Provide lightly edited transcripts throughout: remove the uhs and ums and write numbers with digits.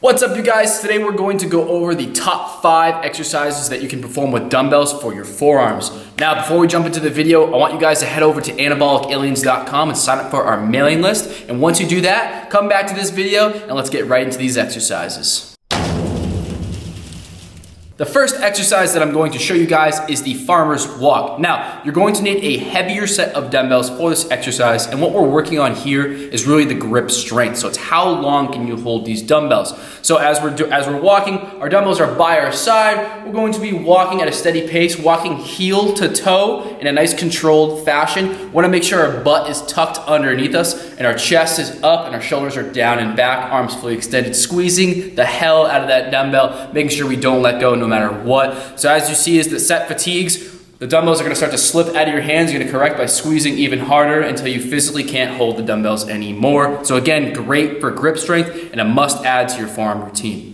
What's up, you guys? Today we're going to go over the top 5 exercises that you can perform with dumbbells for your forearms. Now, before we jump into the video, I want you guys to head over to anabolicaliens.com and sign up for our mailing list. And once you do that, come back to this video and let's get right into these exercises. The first exercise that I'm going to show you guys is the farmer's walk. Now, you're going to need a heavier set of dumbbells for this exercise, and what we're working on here is really the grip strength. So it's how long can you hold these dumbbells. So as we're walking, our dumbbells are by our side. We're going to be walking at a steady pace, walking heel to toe in a nice controlled fashion. We want to make sure our butt is tucked underneath us and our chest is up and our shoulders are down and back, arms fully extended, squeezing the hell out of that dumbbell, making sure we don't let go no matter what. So as you see, as the set fatigues, the dumbbells are going to start to slip out of your hands. You're going to correct by squeezing even harder until you physically can't hold the dumbbells anymore. So again, great for grip strength and a must add to your forearm routine.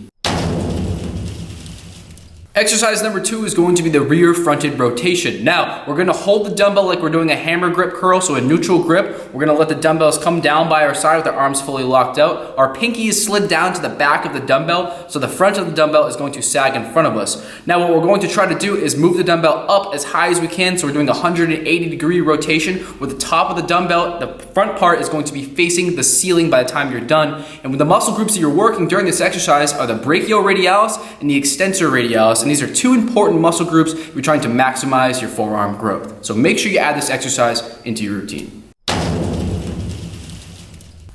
Exercise number 2 is going to be the rear fronted rotation. Now, we're going to hold the dumbbell like we're doing a hammer grip curl, so a neutral grip. We're going to let the dumbbells come down by our side with our arms fully locked out. Our pinky is slid down to the back of the dumbbell, so the front of the dumbbell is going to sag in front of us. Now, what we're going to try to do is move the dumbbell up as high as we can, so we're doing a 180-degree rotation with the top of the dumbbell. The front part is going to be facing the ceiling by the time you're done. And the muscle groups that you're working during this exercise are the brachioradialis and the extensor radialis. And these are 2 important muscle groups if you're trying to maximize your forearm growth. So make sure you add this exercise into your routine.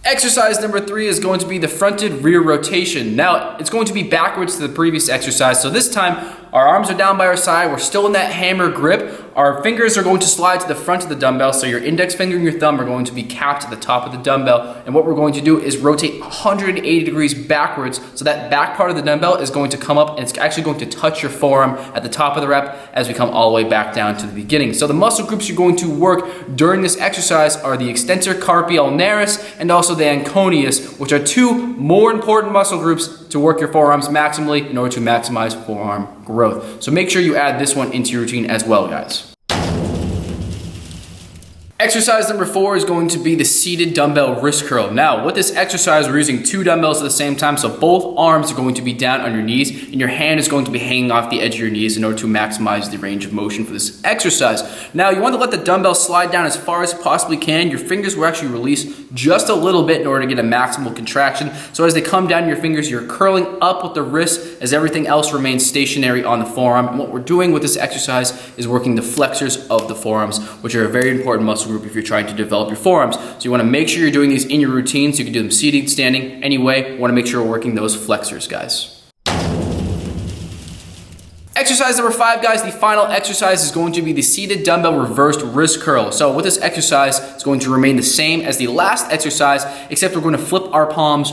Exercise number 3 is going to be the fronted rear rotation. Now, it's going to be backwards to the previous exercise. So this time, our arms are down by our side. We're still in that hammer grip. Our fingers are going to slide to the front of the dumbbell. So your index finger and your thumb are going to be capped at the top of the dumbbell. And what we're going to do is rotate 180 degrees backwards. So that back part of the dumbbell is going to come up and it's actually going to touch your forearm at the top of the rep as we come all the way back down to the beginning. So the muscle groups you're going to work during this exercise are the extensor carpi ulnaris and also the anconeus, which are 2 more important muscle groups to work your forearms maximally in order to maximize forearm growth. So make sure you add this one into your routine as well, guys. Exercise number 4 is going to be the seated dumbbell wrist curl. Now, with this exercise, we're using 2 dumbbells at the same time, so both arms are going to be down on your knees, and your hand is going to be hanging off the edge of your knees in order to maximize the range of motion for this exercise. Now, you want to let the dumbbell slide down as far as you possibly can. Your fingers will actually release just a little bit in order to get a maximal contraction. So as they come down your fingers, you're curling up with the wrist as everything else remains stationary on the forearm. And what we're doing with this exercise is working the flexors of the forearms, which are a very important muscle group if you're trying to develop your forearms. So you want to make sure you're doing these in your routine, so you can do them seated, standing, anyway. You want to make sure we're working those flexors, guys. Exercise number 5, guys, the final exercise is going to be the seated dumbbell reversed wrist curl. So with this exercise, it's going to remain the same as the last exercise, except we're going to flip our palms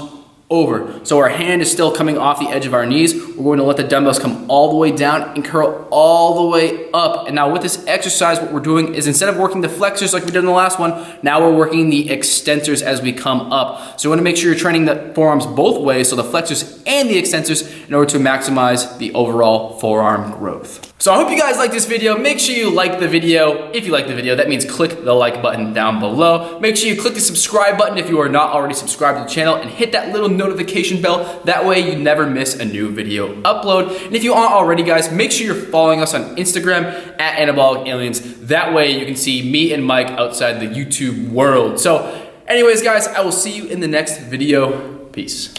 over. So our hand is still coming off the edge of our knees. We're going to let the dumbbells come all the way down and curl all the way up. And now with this exercise, what we're doing is instead of working the flexors like we did in the last one, now we're working the extensors as we come up. So you want to make sure you're training the forearms both ways, so the flexors and the extensors, in order to maximize the overall forearm growth. So I hope you guys like this video. Make sure you like the video. If you like the video, that means click the like button down below. Make sure you click the subscribe button if you are not already subscribed to the channel, and hit that little notification bell. That way you never miss a new video upload. And if you aren't already, guys, make sure you're following us on Instagram at Anabolic Aliens. That way you can see me and Mike outside the YouTube world. So anyways, guys, I will see you in the next video. Peace.